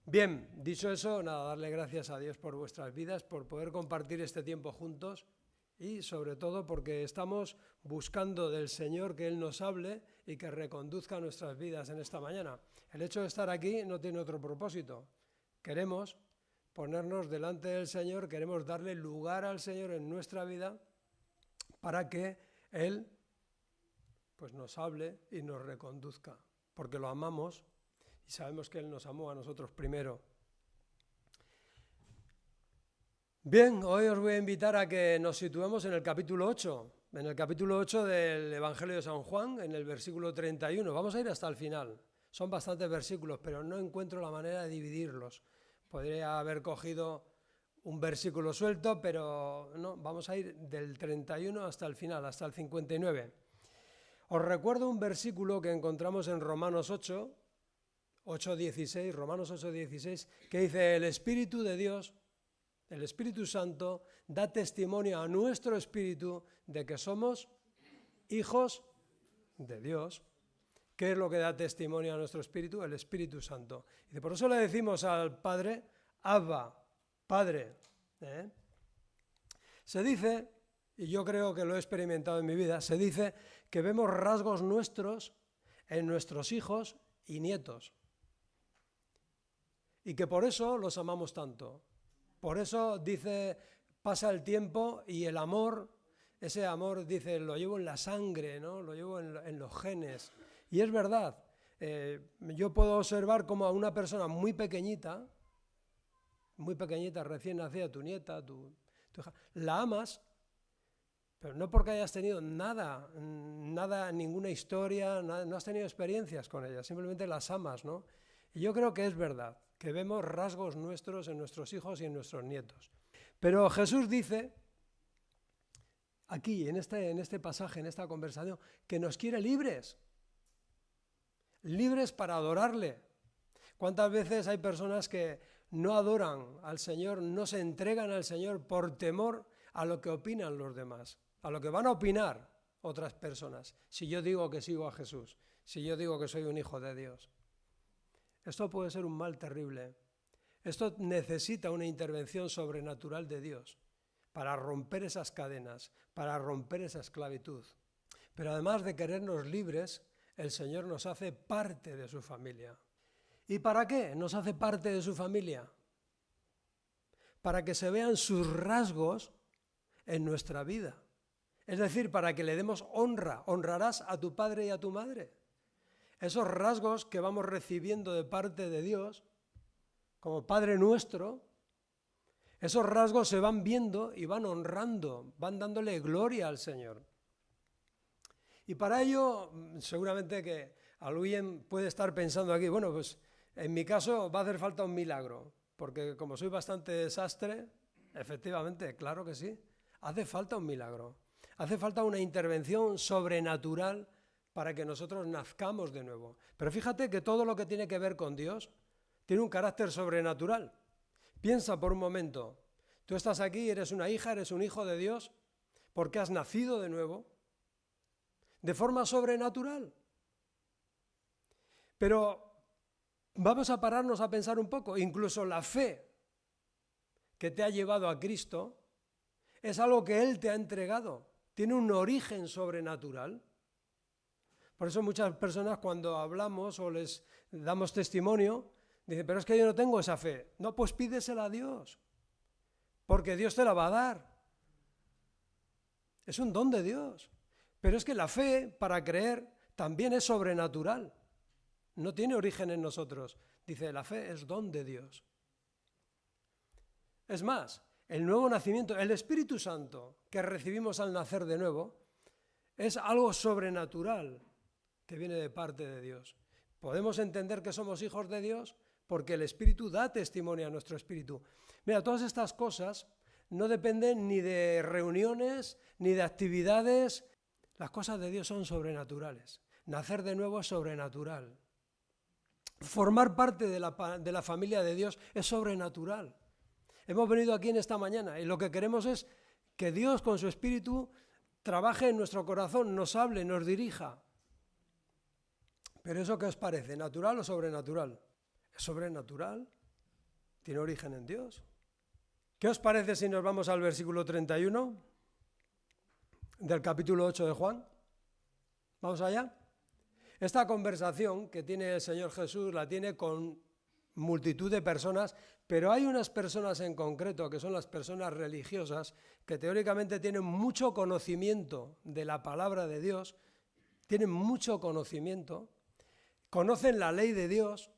Bien, dicho eso, nada, darle gracias a Dios por vuestras vidas, por poder compartir este tiempo juntos y sobre todo porque estamos buscando del Señor que Él nos hable y que reconduzca nuestras vidas en esta mañana. El hecho de estar aquí no tiene otro propósito. Queremos ponernos delante del Señor, queremos darle lugar al Señor en nuestra vida para que Él pues, nos hable y nos reconduzca, porque lo amamos y sabemos que Él nos amó a nosotros primero. Bien, hoy os voy a invitar a que nos situemos en el capítulo 8, en el capítulo 8 del Evangelio de San Juan, en el versículo 31. Vamos a ir hasta el final. Son bastantes versículos, pero no encuentro la manera de dividirlos. Podría haber cogido un versículo suelto, pero no, vamos a ir del 31 hasta el final, hasta el 59. Os recuerdo un versículo que encontramos en Romanos 8:16, Romanos 8:16, que dice: el Espíritu de Dios, el Espíritu Santo, da testimonio a nuestro espíritu de que somos hijos de Dios. ¿Qué es lo que da testimonio a nuestro espíritu? El Espíritu Santo. Y por eso le decimos al Padre, Abba, Padre. Se dice, y yo creo que lo he experimentado en mi vida, se dice que vemos rasgos nuestros en nuestros hijos y nietos. Y que por eso los amamos tanto. Por eso dice, pasa el tiempo y el amor, ese amor, dice, lo llevo en la sangre, ¿no? Lo llevo en los genes. Y es verdad, yo puedo observar como a una persona muy pequeñita, recién nacida, tu nieta, tu hija, la amas, pero no porque hayas tenido nada, ninguna historia, no has tenido experiencias con ella, simplemente las amas, ¿no? Y yo creo que es verdad, que vemos rasgos nuestros en nuestros hijos y en nuestros nietos. Pero Jesús dice, aquí, en este pasaje, en esta conversación, que nos quiere libres para adorarle. ¿Cuántas veces hay personas que no adoran al Señor, no se entregan al Señor por temor a lo que opinan los demás, a lo que van a opinar otras personas, si yo digo que sigo a Jesús, si yo digo que soy un hijo de Dios? Esto puede ser un mal terrible. Esto necesita una intervención sobrenatural de Dios para romper esas cadenas, para romper esa esclavitud. Pero además de querernos libres, el Señor nos hace parte de su familia. ¿Y para qué nos hace parte de su familia? Para que se vean sus rasgos en nuestra vida. Es decir, para que le demos honra. Honrarás a tu padre y a tu madre. Esos rasgos que vamos recibiendo de parte de Dios, como Padre nuestro, esos rasgos se van viendo y van honrando, van dándole gloria al Señor. Y para ello, seguramente que alguien puede estar pensando aquí, bueno, pues en mi caso va a hacer falta un milagro, porque como soy bastante desastre, efectivamente, claro que sí, hace falta un milagro, hace falta una intervención sobrenatural para que nosotros nazcamos de nuevo. Pero fíjate que todo lo que tiene que ver con Dios tiene un carácter sobrenatural. Piensa por un momento, tú estás aquí, eres una hija, eres un hijo de Dios, porque has nacido de nuevo, de forma sobrenatural. Pero vamos a pararnos a pensar un poco, incluso la fe que te ha llevado a Cristo es algo que Él te ha entregado, tiene un origen sobrenatural. Por eso muchas personas cuando hablamos o les damos testimonio, dicen, pero es que yo no tengo esa fe. No, pues pídesela a Dios, porque Dios te la va a dar. Es un don de Dios. Pero es que la fe, para creer, también es sobrenatural. No tiene origen en nosotros. Dice, la fe es don de Dios. Es más, el nuevo nacimiento, el Espíritu Santo que recibimos al nacer de nuevo, es algo sobrenatural que viene de parte de Dios. Podemos entender que somos hijos de Dios porque el Espíritu da testimonio a nuestro espíritu. Mira, todas estas cosas no dependen ni de reuniones, ni de actividades. Las cosas de Dios son sobrenaturales. Nacer de nuevo es sobrenatural. Formar parte de la familia de Dios es sobrenatural. Hemos venido aquí en esta mañana y lo que queremos es que Dios con su Espíritu trabaje en nuestro corazón, nos hable, nos dirija. Pero ¿eso qué os parece? ¿Natural o sobrenatural? ¿Es sobrenatural? tiene origen en Dios. ¿Qué os parece si nos vamos al versículo 31 del capítulo 8 de Juan? ¿Vamos allá? Esta conversación que tiene el Señor Jesús la tiene con multitud de personas, pero hay unas personas en concreto, que son las personas religiosas, que teóricamente tienen mucho conocimiento de la palabra de Dios, tienen mucho conocimiento, conocen la ley de Dios,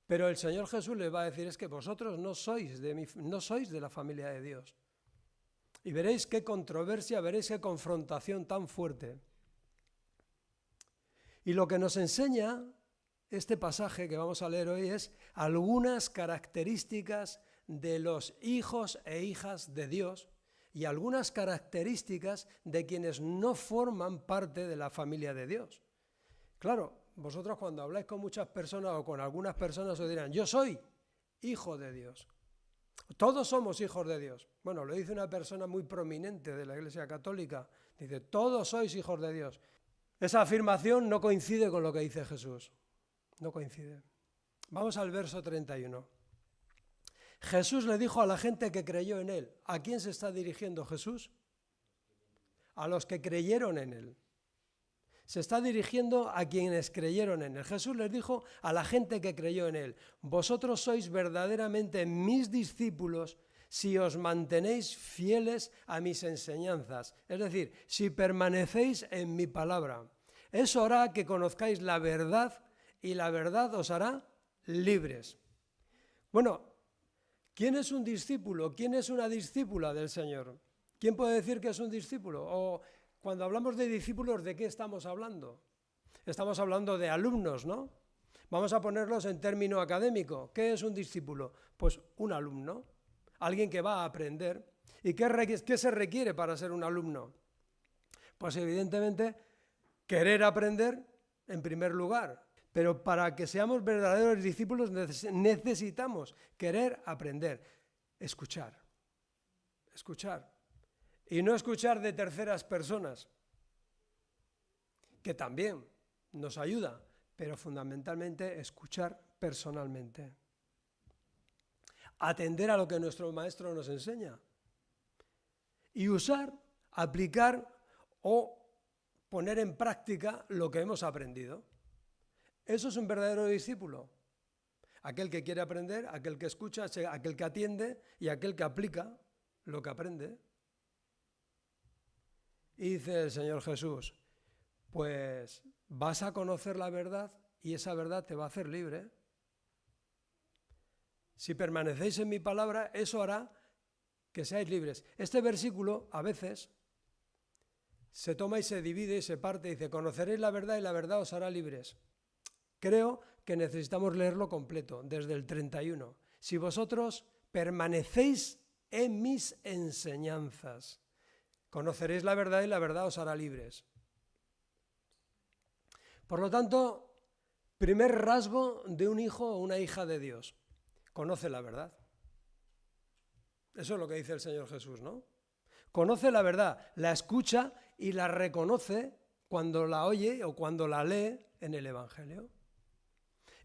pero el Señor Jesús les va a decir, es que vosotros no sois de la familia de Dios. Y veréis qué controversia, veréis qué confrontación tan fuerte. Y lo que nos enseña este pasaje que vamos a leer hoy es algunas características de los hijos e hijas de Dios y algunas características de quienes no forman parte de la familia de Dios. Claro, vosotros cuando habláis con muchas personas o con algunas personas os dirán, yo soy hijo de Dios. Todos somos hijos de Dios. Bueno, lo dice una persona muy prominente de la Iglesia Católica. Dice, todos sois hijos de Dios. Esa afirmación no coincide con lo que dice Jesús. No coincide. Vamos al verso 31. Jesús le dijo a la gente que creyó en él. ¿A quién se está dirigiendo Jesús? A los que creyeron en él. Se está dirigiendo a quienes creyeron en él. Jesús les dijo a la gente que creyó en él, vosotros sois verdaderamente mis discípulos si os mantenéis fieles a mis enseñanzas. Es decir, si permanecéis en mi palabra. Eso hará que conozcáis la verdad y la verdad os hará libres. Bueno, ¿quién es un discípulo? ¿Quién es una discípula del Señor? ¿Quién puede decir que es un discípulo? O cuando hablamos de discípulos, ¿de qué estamos hablando? Estamos hablando de alumnos, ¿no? Vamos a ponerlos en término académico. ¿Qué es un discípulo? Pues un alumno, alguien que va a aprender. ¿Y qué se requiere para ser un alumno? Pues evidentemente querer aprender en primer lugar. Pero para que seamos verdaderos discípulos necesitamos querer aprender, escuchar. Y no escuchar de terceras personas, que también nos ayuda, pero fundamentalmente escuchar personalmente. Atender a lo que nuestro maestro nos enseña. Y usar, aplicar o poner en práctica lo que hemos aprendido. Eso es un verdadero discípulo. Aquel que quiere aprender, aquel que escucha, aquel que atiende y aquel que aplica lo que aprende. Y dice el Señor Jesús, pues vas a conocer la verdad y esa verdad te va a hacer libre. Si permanecéis en mi palabra, eso hará que seáis libres. Este versículo a veces se toma y se divide y se parte y dice, conoceréis la verdad y la verdad os hará libres. Creo que necesitamos leerlo completo, desde el 31. Si vosotros permanecéis en mis enseñanzas, conoceréis la verdad y la verdad os hará libres. Por lo tanto, primer rasgo de un hijo o una hija de Dios, conoce la verdad. Eso es lo que dice el Señor Jesús, ¿no? Conoce la verdad, la escucha y la reconoce cuando la oye o cuando la lee en el Evangelio.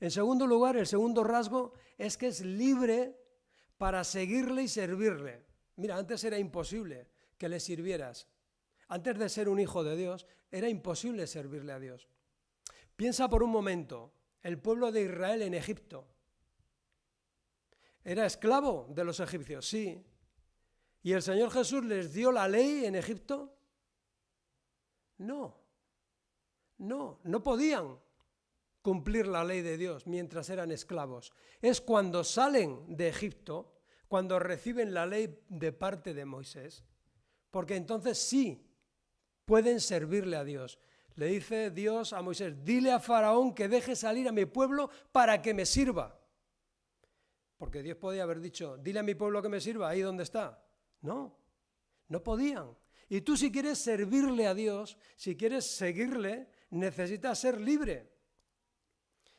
En segundo lugar, el segundo rasgo es que es libre para seguirle y servirle. Mira, antes era imposible que le sirvieras. Antes de ser un hijo de Dios, era imposible servirle a Dios. Piensa por un momento, el pueblo de Israel en Egipto. ¿Era esclavo de los egipcios? Sí. ¿Y el Señor Jesús les dio la ley en Egipto? No podían cumplir la ley de Dios mientras eran esclavos. Es cuando salen de Egipto, cuando reciben la ley de parte de Moisés, porque entonces sí pueden servirle a Dios. Le dice Dios a Moisés, dile a Faraón que deje salir a mi pueblo para que me sirva. Porque Dios podía haber dicho, dile a mi pueblo que me sirva, ahí donde está. No podían. Y tú si quieres servirle a Dios, si quieres seguirle, necesitas ser libre.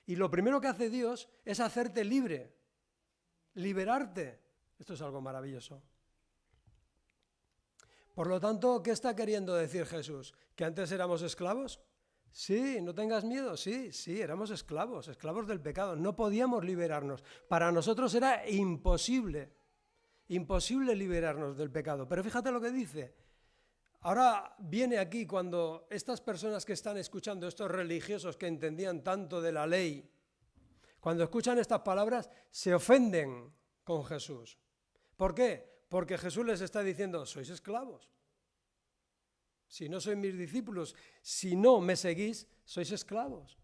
Y lo primero que hace Dios es hacerte libre, liberarte. Esto es algo maravilloso. Por lo tanto, ¿qué está queriendo decir Jesús? ¿Que antes éramos esclavos? Sí, no tengas miedo, sí, éramos esclavos del pecado, no podíamos liberarnos. Para nosotros era imposible liberarnos del pecado. Pero fíjate lo que dice. Ahora viene aquí cuando estas personas que están escuchando, estos religiosos que entendían tanto de la ley, cuando escuchan estas palabras, se ofenden con Jesús. ¿Por qué? Porque Jesús les está diciendo, sois esclavos. Si no sois mis discípulos, si no me seguís, sois esclavos.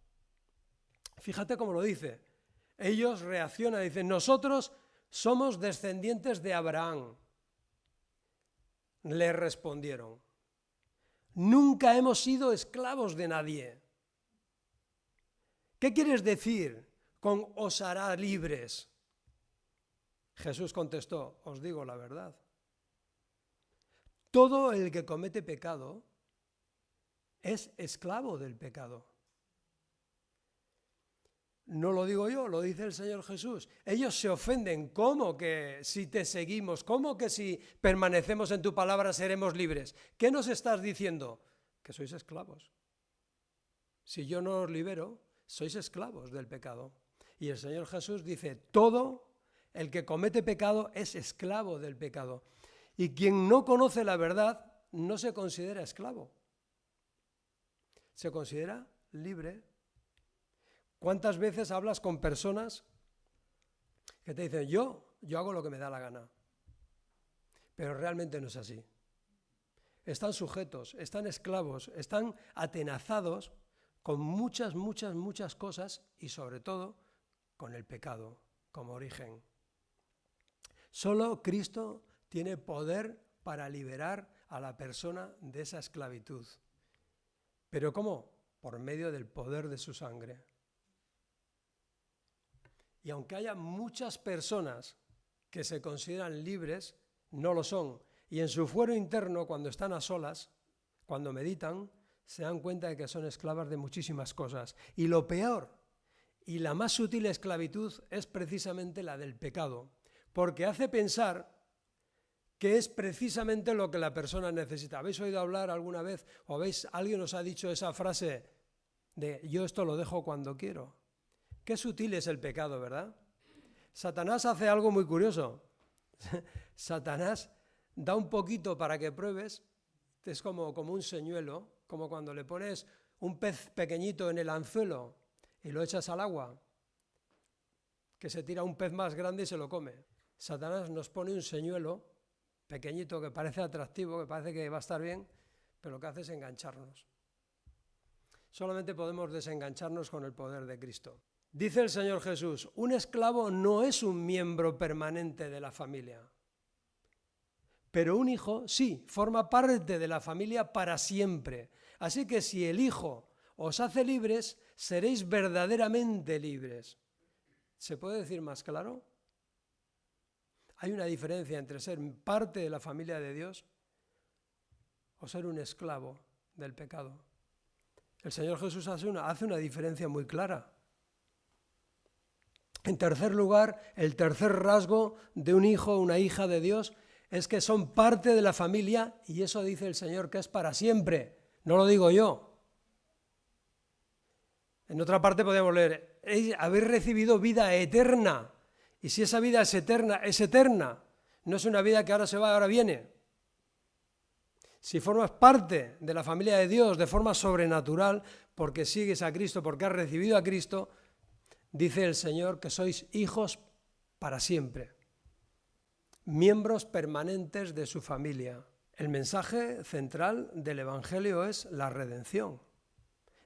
Fíjate cómo lo dice. Ellos reaccionan y dicen, nosotros somos descendientes de Abraham. Le respondieron, nunca hemos sido esclavos de nadie. ¿Qué quieres decir con os hará libres? Jesús contestó, os digo la verdad. Todo el que comete pecado es esclavo del pecado. No lo digo yo, lo dice el Señor Jesús. Ellos se ofenden. ¿Cómo que si te seguimos? ¿Cómo que si permanecemos en tu palabra seremos libres? ¿Qué nos estás diciendo? Que sois esclavos. Si yo no os libero, sois esclavos del pecado. Y el Señor Jesús dice, todo el que comete pecado es esclavo del pecado. Y quien no conoce la verdad no se considera esclavo. Se considera libre. ¿Cuántas veces hablas con personas que te dicen, yo hago lo que me da la gana? Pero realmente no es así. Están sujetos, están esclavos, están atenazados con muchas cosas y sobre todo con el pecado como origen. Solo Cristo tiene poder para liberar a la persona de esa esclavitud. ¿Pero cómo? Por medio del poder de su sangre. Y aunque haya muchas personas que se consideran libres, no lo son. Y en su fuero interno, cuando están a solas, cuando meditan, se dan cuenta de que son esclavas de muchísimas cosas. Y lo peor, y la más sutil esclavitud, es precisamente la del pecado. Porque hace pensar que es precisamente lo que la persona necesita. ¿Habéis oído hablar alguna vez, o alguien os ha dicho esa frase de yo esto lo dejo cuando quiero? Qué sutil es el pecado, ¿verdad? Satanás hace algo muy curioso. Satanás da un poquito para que pruebes, es como un señuelo, como cuando le pones un pez pequeñito en el anzuelo y lo echas al agua, que se tira un pez más grande y se lo come. Satanás nos pone un señuelo pequeñito que parece atractivo, que parece que va a estar bien, pero lo que hace es engancharnos. Solamente podemos desengancharnos con el poder de Cristo. Dice el Señor Jesús, un esclavo no es un miembro permanente de la familia, pero un hijo sí, forma parte de la familia para siempre. Así que si el Hijo os hace libres, seréis verdaderamente libres. ¿Se puede decir más claro? Hay una diferencia entre ser parte de la familia de Dios o ser un esclavo del pecado. El Señor Jesús hace una diferencia muy clara. En tercer lugar, el tercer rasgo de un hijo o una hija de Dios es que son parte de la familia y eso dice el Señor que es para siempre, no lo digo yo. En otra parte podemos leer, habéis recibido vida eterna. Y si esa vida es eterna, no es una vida que ahora se va, ahora viene. Si formas parte de la familia de Dios de forma sobrenatural, porque sigues a Cristo, porque has recibido a Cristo, dice el Señor que sois hijos para siempre, miembros permanentes de su familia. El mensaje central del Evangelio es la redención.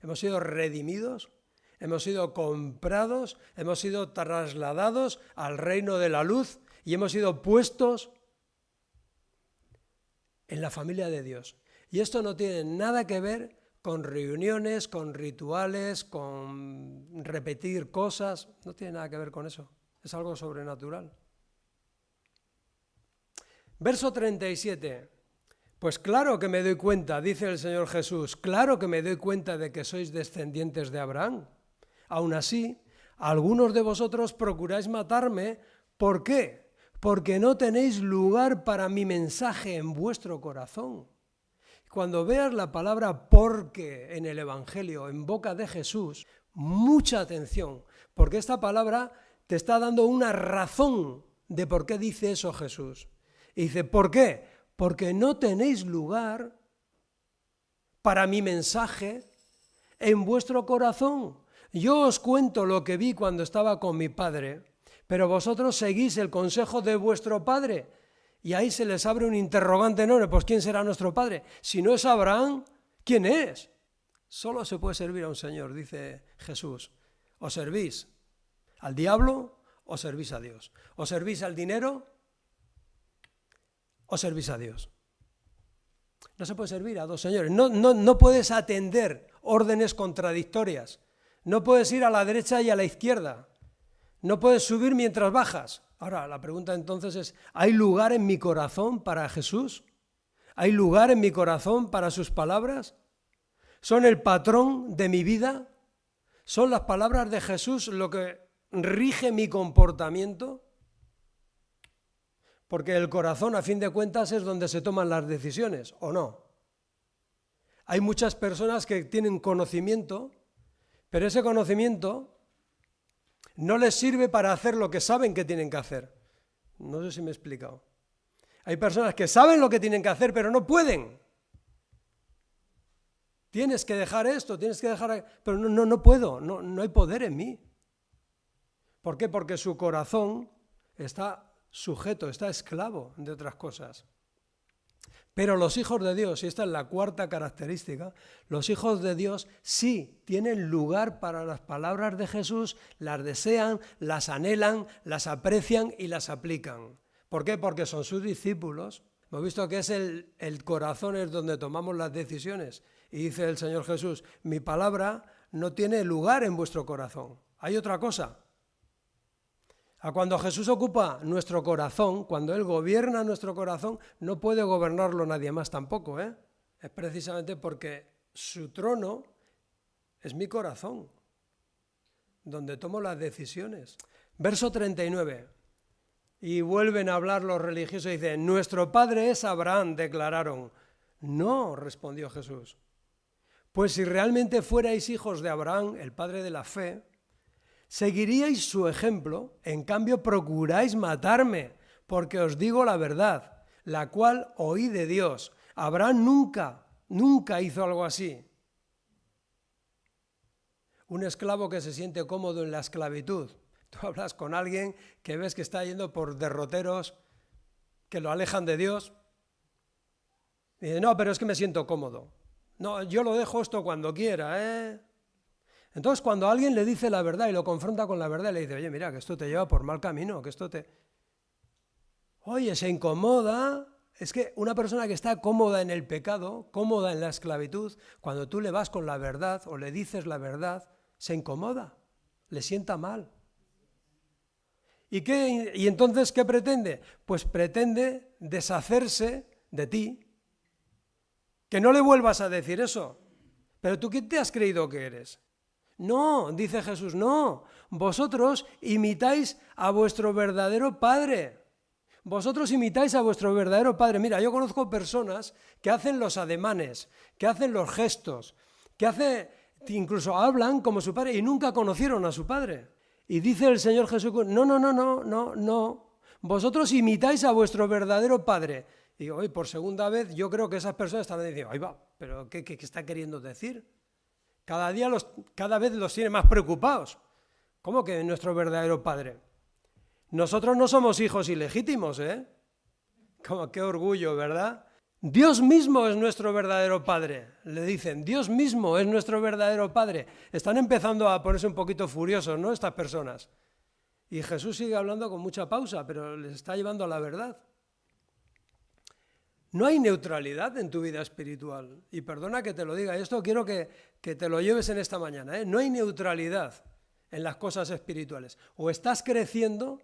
Hemos sido redimidos, hemos sido comprados, hemos sido trasladados al reino de la luz y hemos sido puestos en la familia de Dios. Y esto no tiene nada que ver con reuniones, con rituales, con repetir cosas, no tiene nada que ver con eso, es algo sobrenatural. Verso 37, pues claro que me doy cuenta, dice el Señor Jesús, claro que me doy cuenta de que sois descendientes de Abraham. Aún así, algunos de vosotros procuráis matarme, ¿por qué? Porque no tenéis lugar para mi mensaje en vuestro corazón. Cuando veas la palabra porque en el Evangelio, en boca de Jesús, mucha atención, porque esta palabra te está dando una razón de por qué dice eso Jesús. Y dice, ¿por qué? Porque no tenéis lugar para mi mensaje en vuestro corazón. Yo os cuento lo que vi cuando estaba con mi padre, pero vosotros seguís el consejo de vuestro padre. Y ahí se les abre un interrogante enorme, pues ¿quién será nuestro padre? Si no es Abraham, ¿quién es? Solo se puede servir a un Señor, dice Jesús. O servís al diablo o servís a Dios. O servís al dinero o servís a Dios. No se puede servir a dos señores. No puedes atender órdenes contradictorias. No puedes ir a la derecha y a la izquierda. No puedes subir mientras bajas. Ahora, la pregunta entonces es, ¿hay lugar en mi corazón para Jesús? ¿Hay lugar en mi corazón para sus palabras? ¿Son el patrón de mi vida? ¿Son las palabras de Jesús lo que rige mi comportamiento? Porque el corazón, a fin de cuentas, es donde se toman las decisiones, ¿o no? Hay muchas personas que tienen conocimiento, pero ese conocimiento no les sirve para hacer lo que saben que tienen que hacer. No sé si me he explicado. Hay personas que saben lo que tienen que hacer, pero no pueden. Tienes que dejar esto, tienes que dejar... Pero no puedo, no hay poder en mí. ¿Por qué? Porque su corazón está sujeto, está esclavo de otras cosas. Pero los hijos de Dios, y esta es la cuarta característica, los hijos de Dios sí tienen lugar para las palabras de Jesús, las desean, las anhelan, las aprecian y las aplican. ¿Por qué? Porque son sus discípulos. Hemos visto que es el corazón es donde tomamos las decisiones. Y dice el Señor Jesús, mi palabra no tiene lugar en vuestro corazón. Hay otra cosa. Cuando Jesús ocupa nuestro corazón, cuando Él gobierna nuestro corazón, no puede gobernarlo nadie más tampoco, ¿eh? Es precisamente porque su trono es mi corazón, donde tomo las decisiones. Verso 39. Y vuelven a hablar los religiosos y dicen, nuestro padre es Abraham, declararon. No, respondió Jesús. Pues si realmente fuerais hijos de Abraham, el padre de la fe, seguiríais su ejemplo, en cambio procuráis matarme, porque os digo la verdad, la cual oí de Dios. Abraham nunca hizo algo así. Un esclavo que se siente cómodo en la esclavitud. Tú hablas con alguien que ves que está yendo por derroteros que lo alejan de Dios. Y dice, no, pero es que me siento cómodo. No, yo lo dejo esto cuando quiera, ¿eh? Entonces, cuando alguien le dice la verdad y lo confronta con la verdad, le dice, oye, mira, que esto te lleva por mal camino, que esto te... Oye, se incomoda. Es que una persona que está cómoda en el pecado, cómoda en la esclavitud, cuando tú le vas con la verdad o le dices la verdad, se incomoda, le sienta mal. ¿Y entonces qué pretende? Pues pretende deshacerse de ti, que no le vuelvas a decir eso. Pero tú, ¿qué te has creído que eres? No, dice Jesús, no, vosotros imitáis a vuestro verdadero Padre. Vosotros imitáis a vuestro verdadero Padre. Mira, yo conozco personas que hacen los ademanes, que hacen los gestos, que incluso hablan como su padre y nunca conocieron a su padre. Y dice el Señor Jesús, no, vosotros imitáis a vuestro verdadero Padre. Y hoy por segunda vez yo creo que esas personas están diciendo, ahí va, pero ¿qué está queriendo decir? Cada vez los tiene más preocupados. ¿Cómo que nuestro verdadero Padre? Nosotros no somos hijos ilegítimos, ¿eh? Como qué orgullo, ¿verdad? Dios mismo es nuestro verdadero Padre, le dicen, Dios mismo es nuestro verdadero Padre. Están empezando a ponerse un poquito furiosos, ¿no?, estas personas. Y Jesús sigue hablando con mucha pausa, pero les está llevando a la verdad. No hay neutralidad en tu vida espiritual. Y perdona que te lo diga, esto quiero que te lo lleves en esta mañana, ¿eh? No hay neutralidad en las cosas espirituales. O estás creciendo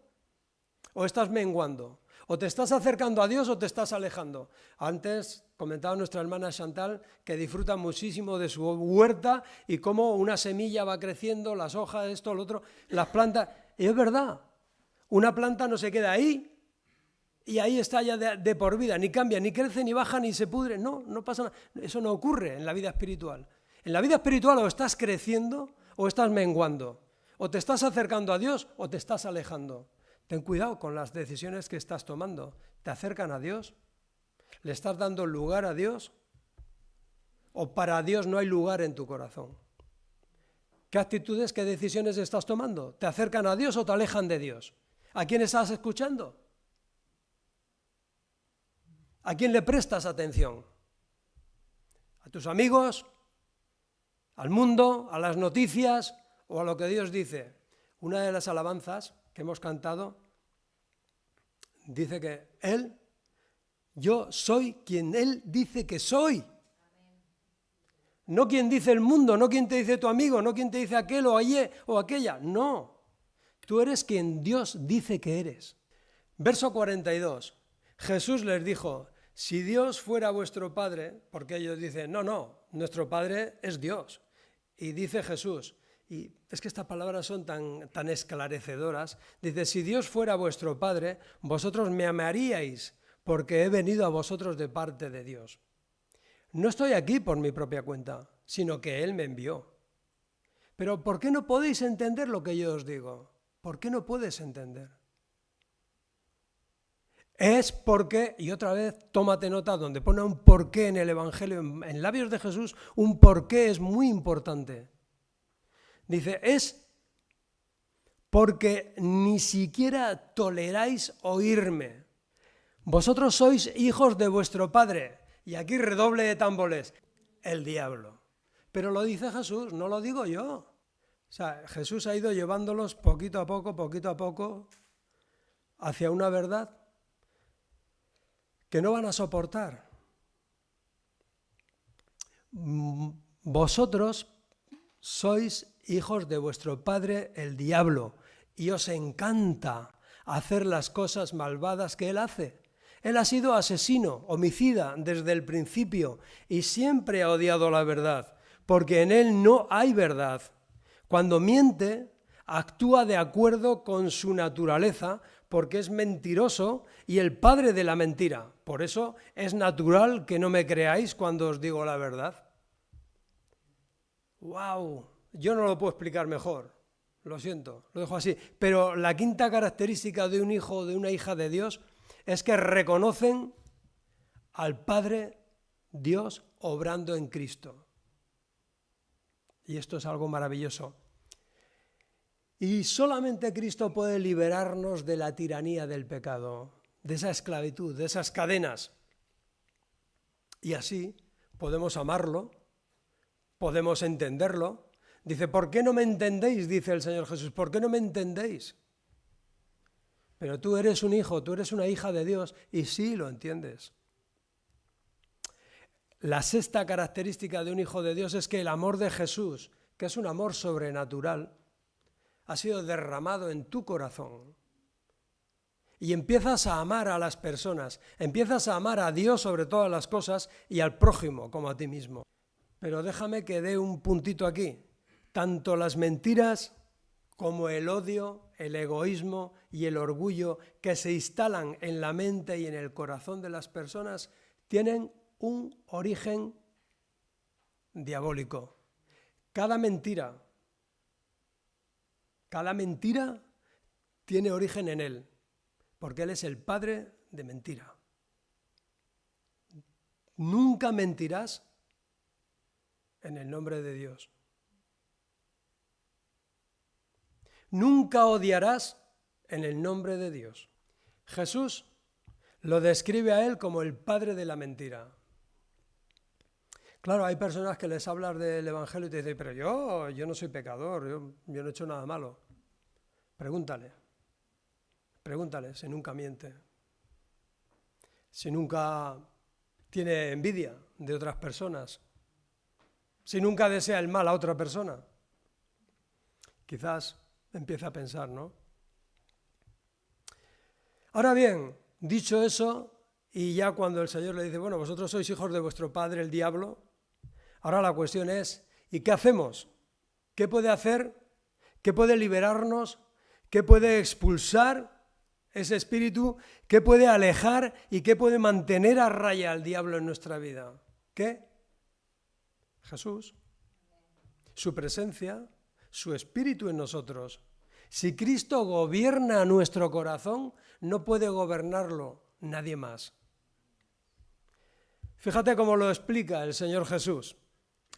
o estás menguando. O te estás acercando a Dios o te estás alejando. Antes comentaba nuestra hermana Chantal que disfruta muchísimo de su huerta y cómo una semilla va creciendo, las hojas, esto, lo otro, las plantas. Y es verdad, una planta no se queda ahí y ahí está ya de por vida, ni cambia, ni crece, ni baja, ni se pudre. No, no pasa nada. Eso no ocurre en la vida espiritual. En la vida espiritual o estás creciendo o estás menguando. O te estás acercando a Dios o te estás alejando. Ten cuidado con las decisiones que estás tomando. ¿Te acercan a Dios? ¿Le estás dando lugar a Dios? ¿O para Dios no hay lugar en tu corazón? ¿Qué actitudes, qué decisiones estás tomando? ¿Te acercan a Dios o te alejan de Dios? ¿A quién estás escuchando? ¿A quién le prestas atención? ¿A tus amigos? ¿Al mundo? ¿A las noticias? ¿O a lo que Dios dice? Una de las alabanzas que hemos cantado dice que yo soy quien Él dice que soy. No quien dice el mundo, no quien te dice tu amigo, no quien te dice aquel o ayer o aquella. No, tú eres quien Dios dice que eres. Verso 42. Jesús les dijo, si Dios fuera vuestro Padre, porque ellos dicen, no, nuestro Padre es Dios. Y dice Jesús, y es que estas palabras son tan esclarecedoras, dice, si Dios fuera vuestro Padre, vosotros me amaríais, porque he venido a vosotros de parte de Dios. No estoy aquí por mi propia cuenta, sino que Él me envió. Pero ¿por qué no podéis entender lo que yo os digo? ¿Por qué no puedes entender? Es porque, y otra vez tómate nota donde pone un porqué en el Evangelio, en labios de Jesús, un porqué es muy importante. Dice, es porque ni siquiera toleráis oírme. Vosotros sois hijos de vuestro padre, y aquí redoble de tambores, el diablo. Pero lo dice Jesús, no lo digo yo. O sea, Jesús ha ido llevándolos poquito a poco, hacia una verdad que no van a soportar. Vosotros sois hijos de vuestro padre el diablo y os encanta hacer las cosas malvadas que él hace. Él ha sido asesino, homicida desde el principio y siempre ha odiado la verdad, porque en él no hay verdad. Cuando miente, actúa de acuerdo con su naturaleza, porque es mentiroso y el padre de la mentira. Por eso es natural que no me creáis cuando os digo la verdad. ¡Wow! Yo no lo puedo explicar mejor, lo siento, lo dejo así. Pero la quinta característica de un hijo o de una hija de Dios es que reconocen al Padre Dios obrando en Cristo. Y esto es algo maravilloso. Y solamente Cristo puede liberarnos de la tiranía del pecado, de esa esclavitud, de esas cadenas. Y así podemos amarlo, podemos entenderlo. Dice, ¿por qué no me entendéis? Dice el Señor Jesús, ¿por qué no me entendéis? Pero tú eres un hijo, tú eres una hija de Dios y sí lo entiendes. La sexta característica de un hijo de Dios es que el amor de Jesús, que es un amor sobrenatural, ha sido derramado en tu corazón. Y empiezas a amar a las personas, empiezas a amar a Dios sobre todas las cosas y al prójimo como a ti mismo. Pero déjame que dé un puntito aquí. Tanto las mentiras como el odio, el egoísmo y el orgullo que se instalan en la mente y en el corazón de las personas tienen un origen diabólico. Cada mentira tiene origen en él, porque él es el padre de mentira. Nunca mentirás en el nombre de Dios. Nunca odiarás en el nombre de Dios. Jesús lo describe a él como el padre de la mentira. Claro, hay personas que les hablas del Evangelio y te dicen, pero yo no soy pecador, yo no he hecho nada malo. Pregúntale si nunca miente, si nunca tiene envidia de otras personas, si nunca desea el mal a otra persona. Quizás empieza a pensar, ¿no? Ahora bien, dicho eso, y ya cuando el Señor le dice, bueno, vosotros sois hijos de vuestro padre el diablo, ahora la cuestión es, ¿y qué hacemos? ¿Qué puede hacer? ¿Qué puede liberarnos? ¿Qué puede expulsar ese espíritu que puede alejar y que puede mantener a raya al diablo en nuestra vida. ¿Qué? Jesús, su presencia, su espíritu en nosotros. Si Cristo gobierna nuestro corazón, no puede gobernarlo nadie más. Fíjate cómo lo explica el Señor Jesús.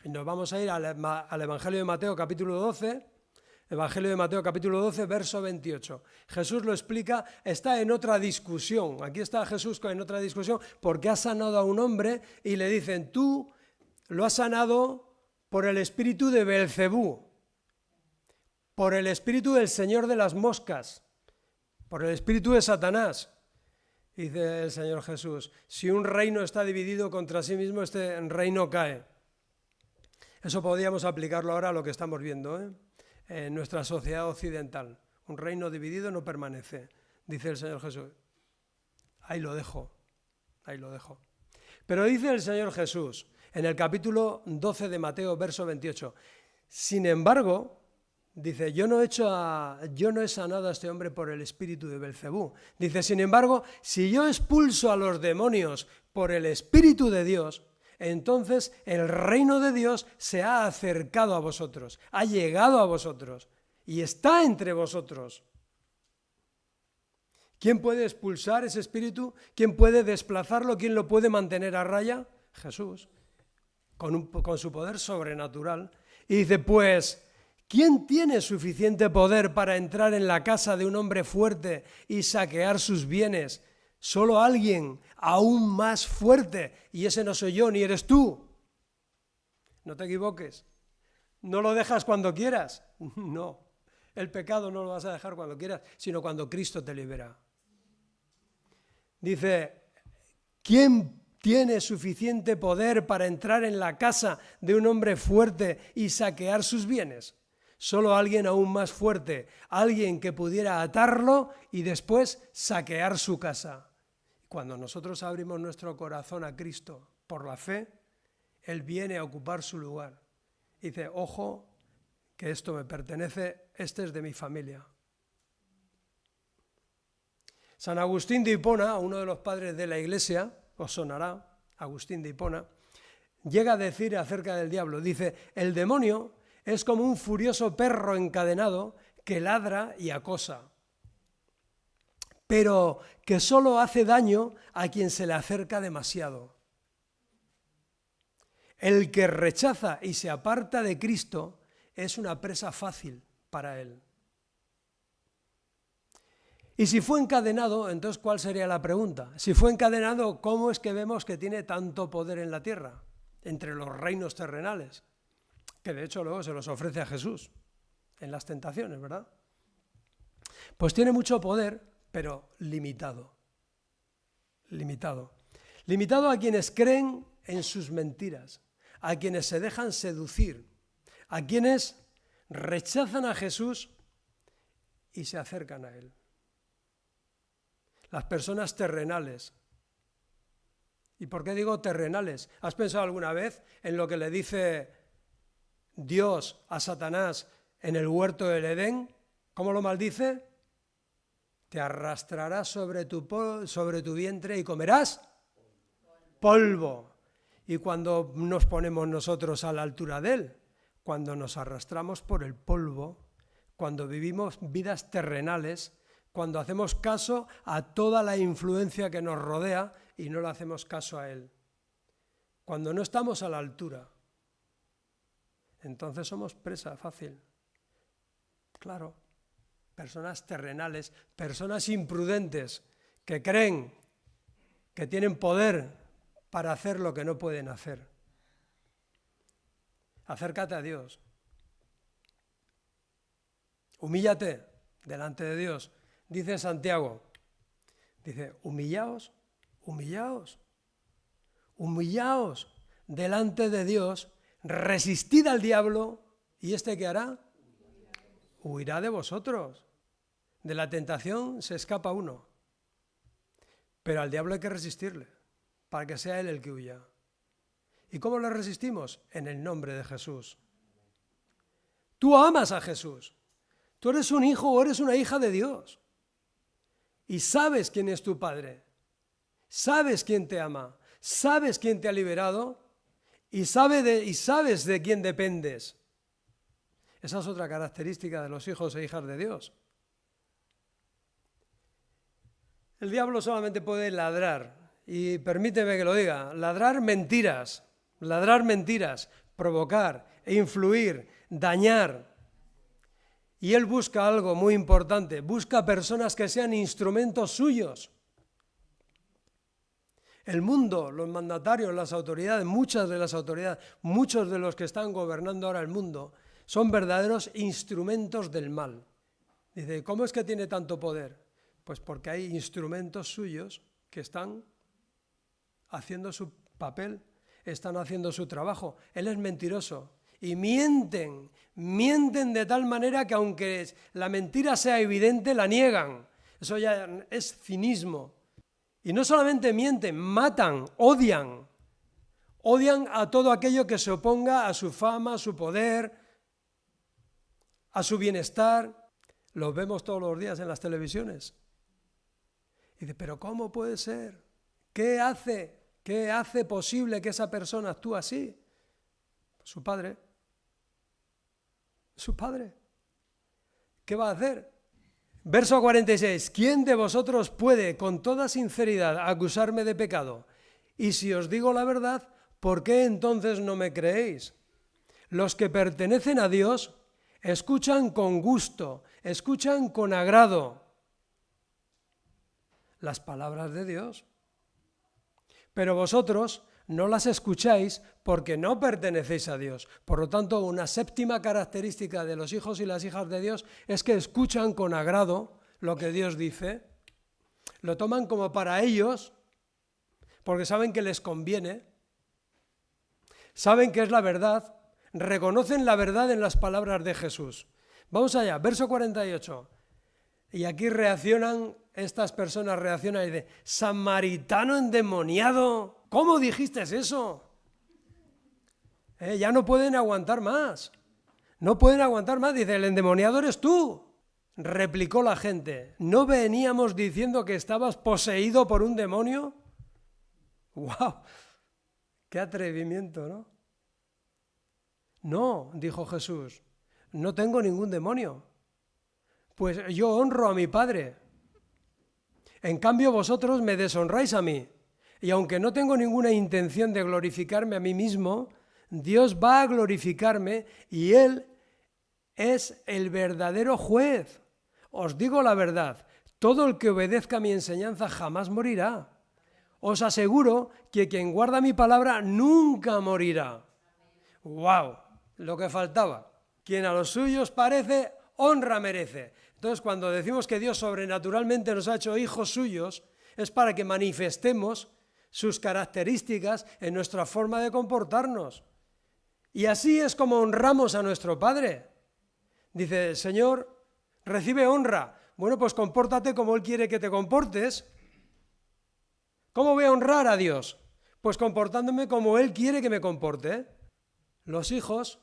Nos vamos a ir al Evangelio de Mateo capítulo 12, Evangelio de Mateo capítulo 12, verso 28. Jesús lo explica, está en otra discusión. Aquí está Jesús en otra discusión porque ha sanado a un hombre y le dicen, tú lo has sanado por el espíritu de Beelzebú, por el espíritu del señor de las moscas, por el espíritu de Satanás. Dice el Señor Jesús, si un reino está dividido contra sí mismo, este reino cae. Eso podríamos aplicarlo ahora a lo que estamos viendo, en nuestra sociedad occidental. Un reino dividido no permanece, dice el Señor Jesús. Ahí lo dejo. Pero dice el Señor Jesús, en el capítulo 12 de Mateo, verso 28, sin embargo, dice, yo no he sanado a este hombre por el espíritu de Beelzebú. Dice, sin embargo, si yo expulso a los demonios por el espíritu de Dios, entonces el reino de Dios se ha acercado a vosotros, ha llegado a vosotros y está entre vosotros. ¿Quién puede expulsar ese espíritu? ¿Quién puede desplazarlo? ¿Quién lo puede mantener a raya? Jesús, con su poder sobrenatural. Y dice, pues, ¿quién tiene suficiente poder para entrar en la casa de un hombre fuerte y saquear sus bienes? Solo alguien aún más fuerte, y ese no soy yo ni eres tú. No te equivoques. No lo dejas cuando quieras. No, el pecado no lo vas a dejar cuando quieras, sino cuando Cristo te libera. Dice, ¿quién tiene suficiente poder para entrar en la casa de un hombre fuerte y saquear sus bienes? Solo alguien aún más fuerte, alguien que pudiera atarlo y después saquear su casa. Cuando nosotros abrimos nuestro corazón a Cristo por la fe, Él viene a ocupar su lugar. Dice, ojo, que esto me pertenece, este es de mi familia. San Agustín de Hipona, uno de los padres de la Iglesia, os sonará, Agustín de Hipona, llega a decir acerca del diablo, dice, el demonio es como un furioso perro encadenado que ladra y acosa, pero que solo hace daño a quien se le acerca demasiado. El que rechaza y se aparta de Cristo es una presa fácil para él. Y si fue encadenado, entonces ¿cuál sería la pregunta? Si fue encadenado, ¿cómo es que vemos que tiene tanto poder en la tierra, entre los reinos terrenales? Que de hecho luego se los ofrece a Jesús en las tentaciones, ¿verdad? Pues tiene mucho poder, pero limitado. Limitado a quienes creen en sus mentiras, a quienes se dejan seducir, a quienes rechazan a Jesús y se acercan a Él. Las personas terrenales. ¿Y por qué digo terrenales? ¿Has pensado alguna vez en lo que le dice Dios a Satanás en el huerto del Edén? ¿Cómo lo maldice? Te arrastrarás sobre tu vientre y comerás polvo. Y cuando nos ponemos nosotros a la altura de Él, cuando nos arrastramos por el polvo, cuando vivimos vidas terrenales, cuando hacemos caso a toda la influencia que nos rodea y no le hacemos caso a Él. Cuando no estamos a la altura, entonces somos presa fácil. Claro. Personas terrenales, personas imprudentes que creen que tienen poder para hacer lo que no pueden hacer. Acércate a Dios. Humíllate delante de Dios. Dice Santiago, dice, humillaos delante de Dios, resistid al diablo, ¿y este qué hará? Huirá de vosotros. De la tentación se escapa uno, pero al diablo hay que resistirle, para que sea él el que huya. ¿Y cómo le resistimos? En el nombre de Jesús. Tú amas a Jesús, tú eres un hijo o eres una hija de Dios, y sabes quién es tu Padre, sabes quién te ama, sabes quién te ha liberado y sabes de quién dependes. Esa es otra característica de los hijos e hijas de Dios. El diablo solamente puede ladrar, y permíteme que lo diga, ladrar mentiras, provocar, influir, dañar. Y él busca algo muy importante, busca personas que sean instrumentos suyos. El mundo, los mandatarios, las autoridades, muchas de las autoridades, muchos de los que están gobernando ahora el mundo, son verdaderos instrumentos del mal. Dice, ¿cómo es que tiene tanto poder? Pues porque hay instrumentos suyos que están haciendo su papel, están haciendo su trabajo. Él es mentiroso y mienten de tal manera que aunque la mentira sea evidente, la niegan. Eso ya es cinismo. Y no solamente mienten, matan, odian a todo aquello que se oponga a su fama, a su poder, a su bienestar. Los vemos todos los días en las televisiones. Y dice, pero ¿cómo puede ser? ¿Qué hace posible que esa persona actúe así? Su padre. ¿Qué va a hacer? Verso 46. ¿Quién de vosotros puede con toda sinceridad acusarme de pecado? Y si os digo la verdad, ¿por qué entonces no me creéis? Los que pertenecen a Dios escuchan con gusto, escuchan con agrado las palabras de Dios. Pero vosotros no las escucháis porque no pertenecéis a Dios. Por lo tanto, una séptima característica de los hijos y las hijas de Dios es que escuchan con agrado lo que Dios dice, lo toman como para ellos, porque saben que les conviene, saben que es la verdad, reconocen la verdad en las palabras de Jesús. Vamos allá, verso 48. Y aquí estas personas reaccionan y dicen, samaritano endemoniado, ¿cómo dijiste eso? Ya no pueden aguantar más. Dice, el endemoniado eres tú. Replicó la gente, ¿no veníamos diciendo que estabas poseído por un demonio? ¡Wow! ¡Qué atrevimiento!, ¿no? No, dijo Jesús, no tengo ningún demonio. Pues yo honro a mi Padre. En cambio vosotros me deshonráis a mí. Y aunque no tengo ninguna intención de glorificarme a mí mismo, Dios va a glorificarme y Él es el verdadero juez. Os digo la verdad, todo el que obedezca mi enseñanza jamás morirá. Os aseguro que quien guarda mi palabra nunca morirá. ¡Wow! Lo que faltaba. Quien a los suyos parece, honra merece. Entonces, cuando decimos que Dios sobrenaturalmente nos ha hecho hijos suyos, es para que manifestemos sus características en nuestra forma de comportarnos. Y así es como honramos a nuestro Padre. Dice, Señor, recibe honra. Bueno, pues compórtate como Él quiere que te comportes. ¿Cómo voy a honrar a Dios? Pues comportándome como Él quiere que me comporte. Los hijos,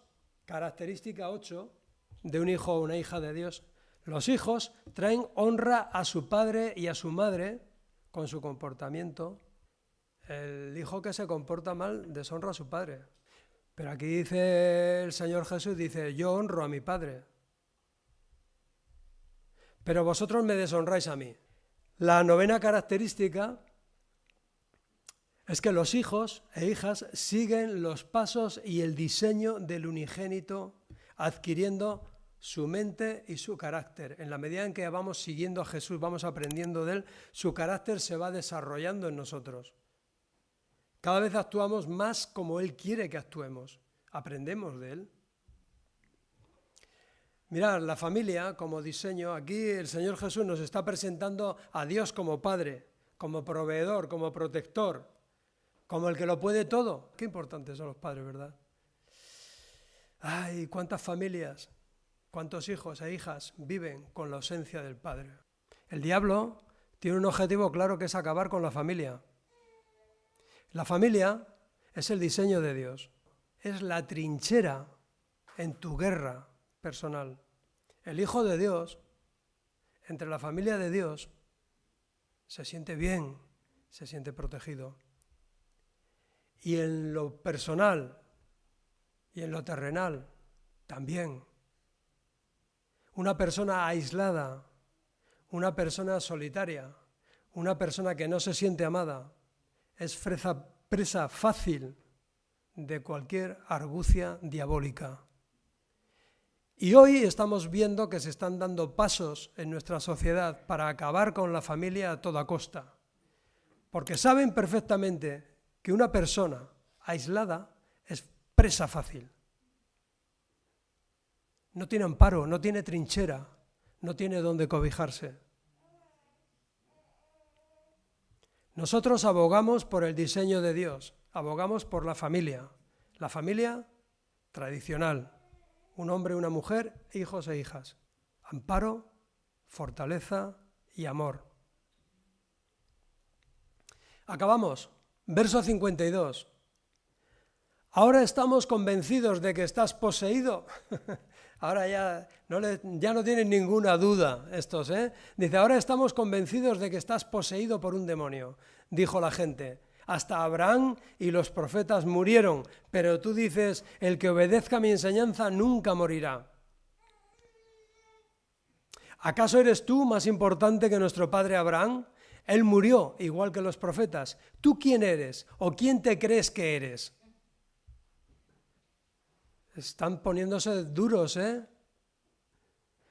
característica 8 de un hijo o una hija de Dios, los hijos traen honra a su padre y a su madre con su comportamiento. El hijo que se comporta mal deshonra a su padre. Pero aquí dice el Señor Jesús, dice, yo honro a mi Padre. Pero vosotros me deshonráis a mí. La novena característica es que los hijos e hijas siguen los pasos y el diseño del unigénito, adquiriendo su mente y su carácter. En la medida en que vamos siguiendo a Jesús, vamos aprendiendo de Él, su carácter se va desarrollando en nosotros. Cada vez actuamos más como Él quiere que actuemos. Aprendemos de Él. Mirad, la familia como diseño, aquí el Señor Jesús nos está presentando a Dios como Padre, como proveedor, como protector, como el que lo puede todo. Qué importantes son los padres, ¿verdad? Ay, cuántas familias, cuántos hijos e hijas viven con la ausencia del Padre. El diablo tiene un objetivo claro que es acabar con la familia. La familia es el diseño de Dios, es la trinchera en tu guerra personal. El Hijo de Dios, entre la familia de Dios, se siente bien, se siente protegido. Y en lo personal y en lo terrenal también. Una persona aislada, una persona solitaria, una persona que no se siente amada, es presa fácil de cualquier argucia diabólica. Y hoy estamos viendo que se están dando pasos en nuestra sociedad para acabar con la familia a toda costa, porque saben perfectamente que una persona aislada es presa fácil. No tiene amparo, no tiene trinchera, no tiene dónde cobijarse. Nosotros abogamos por el diseño de Dios, abogamos por la familia tradicional, un hombre, una mujer, hijos e hijas, amparo, fortaleza y amor. Acabamos, verso 52. Ahora estamos convencidos de que estás poseído. Ahora ya no tienen ninguna duda estos, ¿eh? Dice, ahora estamos convencidos de que estás poseído por un demonio, dijo la gente. Hasta Abraham y los profetas murieron, pero tú dices, el que obedezca mi enseñanza nunca morirá. ¿Acaso eres tú más importante que nuestro padre Abraham? Él murió igual que los profetas. ¿Tú quién eres o quién te crees que eres? Están poniéndose duros, ¿eh?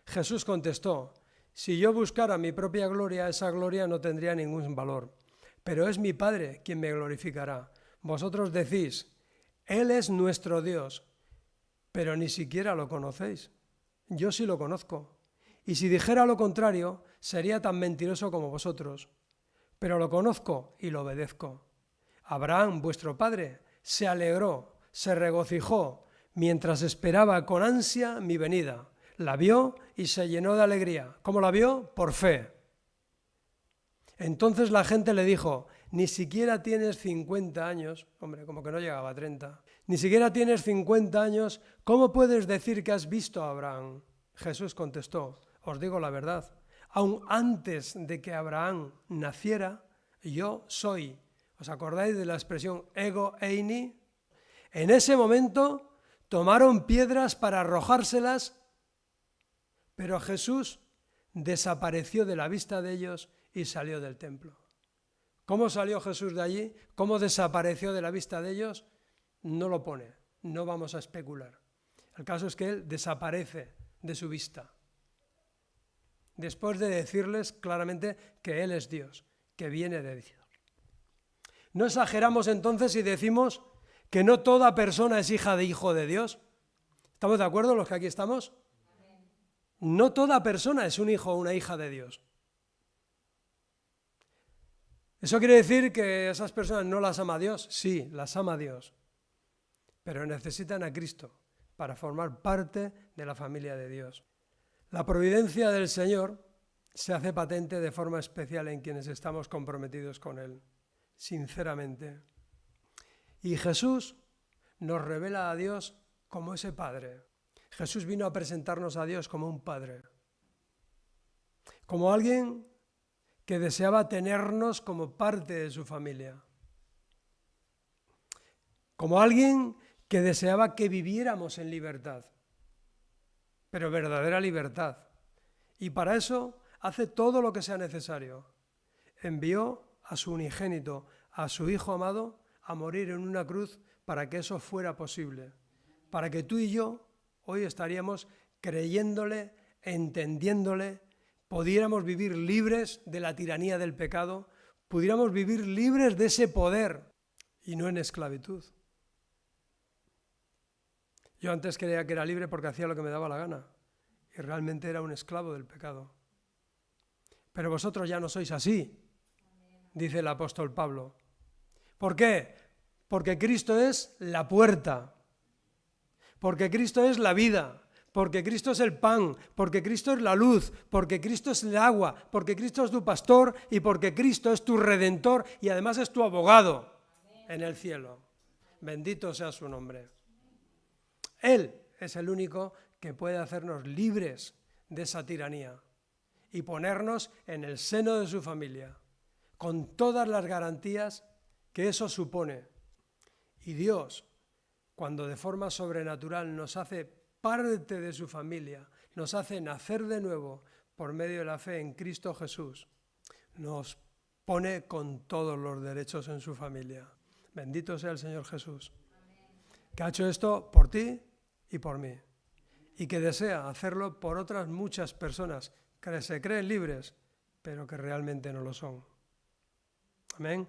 Jesús contestó, si yo buscara mi propia gloria, esa gloria no tendría ningún valor. Pero es mi Padre quien me glorificará. Vosotros decís, Él es nuestro Dios, pero ni siquiera lo conocéis. Yo sí lo conozco. Y si dijera lo contrario, sería tan mentiroso como vosotros. Pero lo conozco y lo obedezco. Abraham, vuestro padre, se alegró, se regocijó, mientras esperaba con ansia mi venida. La vio y se llenó de alegría. ¿Cómo la vio? Por fe. Entonces la gente le dijo, ni siquiera tienes 50 años, hombre, como que no llegaba a 30, ni siquiera tienes 50 años, ¿cómo puedes decir que has visto a Abraham? Jesús contestó, os digo la verdad, aun antes de que Abraham naciera, yo soy. ¿Os acordáis de la expresión ego eini? En ese momento tomaron piedras para arrojárselas, pero Jesús desapareció de la vista de ellos y salió del templo. ¿Cómo salió Jesús de allí? ¿Cómo desapareció de la vista de ellos? No lo pone, no vamos a especular. El caso es que Él desaparece de su vista, después de decirles claramente que Él es Dios, que viene de Dios. ¿No exageramos entonces si decimos que no toda persona es hija de hijo de Dios? ¿Estamos de acuerdo los que aquí estamos? No toda persona es un hijo o una hija de Dios. ¿Eso quiere decir que esas personas no las ama Dios? Sí, las ama Dios, pero necesitan a Cristo para formar parte de la familia de Dios. La providencia del Señor se hace patente de forma especial en quienes estamos comprometidos con Él, sinceramente. Y Jesús nos revela a Dios como ese Padre. Jesús vino a presentarnos a Dios como un Padre, como alguien que deseaba tenernos como parte de su familia, como alguien que deseaba que viviéramos en libertad, pero verdadera libertad. Y para eso hace todo lo que sea necesario. Envió a su unigénito, a su Hijo amado, a morir en una cruz para que eso fuera posible, para que tú y yo hoy estaríamos creyéndole, entendiéndole, pudiéramos vivir libres de la tiranía del pecado, pudiéramos vivir libres de ese poder y no en esclavitud. Yo antes creía que era libre porque hacía lo que me daba la gana y realmente era un esclavo del pecado. Pero vosotros ya no sois así, dice el apóstol Pablo. ¿Por qué? Porque Cristo es la puerta, porque Cristo es la vida, porque Cristo es el pan, porque Cristo es la luz, porque Cristo es el agua, porque Cristo es tu pastor y porque Cristo es tu redentor y además es tu abogado en el cielo. Bendito sea su nombre. Él es el único que puede hacernos libres de esa tiranía y ponernos en el seno de su familia. con todas las garantías que eso supone. Y Dios, cuando de forma sobrenatural nos hace parte de su familia, nos hace nacer de nuevo por medio de la fe en Cristo Jesús, nos pone con todos los derechos en su familia. Bendito sea el Señor Jesús, que ha hecho esto por ti y por mí, y que desea hacerlo por otras muchas personas que se creen libres, pero que realmente no lo son. Amén.